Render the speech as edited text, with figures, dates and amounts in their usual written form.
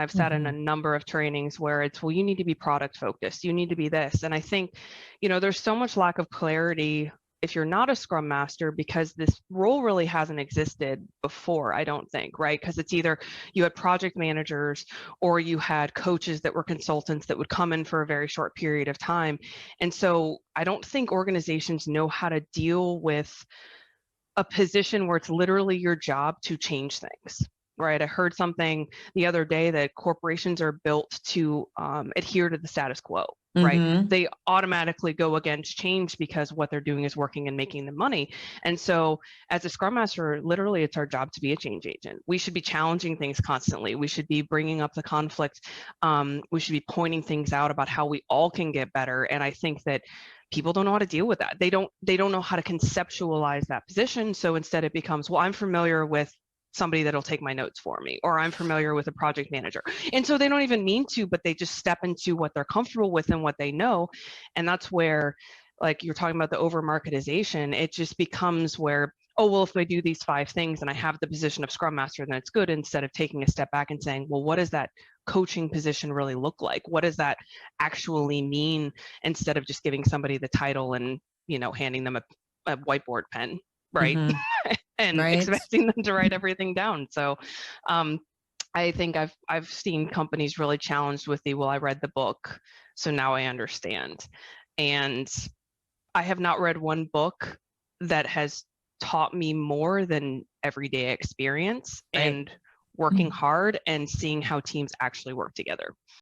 I've sat in a number of trainings where it's, well, you need to be product focused. You need to be this. And I think, there's so much lack of clarity if you're not a Scrum Master, because this role really hasn't existed before, I don't think, right? Because it's either you had project managers or you had coaches that were consultants that would come in for a very short period of time. And so I don't think organizations know how to deal with a position where it's literally your job to change things. Right. I heard something the other day that corporations are built to adhere to the status quo. Right. They automatically go against change because what they're doing is working and making them money. And so as a Scrum Master, literally it's our job to be a change agent. We should be challenging things constantly. We should be bringing up the conflict. We should be pointing things out about how we all can get better. And I think that people don't know how to deal with that. They don't know how to conceptualize that position. So instead it becomes, well, I'm familiar with somebody that'll take my notes for me, or I'm familiar with a project manager. And so they don't even mean to, but they just step into what they're comfortable with and what they know. And that's where, like you're talking about the over marketization, it just becomes where, oh, well, if I do these 5 things and I have the position of Scrum Master, then it's good, instead of taking a step back and saying, well, what does that coaching position really look like? What does that actually mean, instead of just giving somebody the title and, handing them a whiteboard pen, right? And expecting them to write everything down. So I think I've seen companies really challenged with the, well, I read the book, so now I understand. And I have not read one book that has taught me more than everyday experience and working hard and seeing how teams actually work together.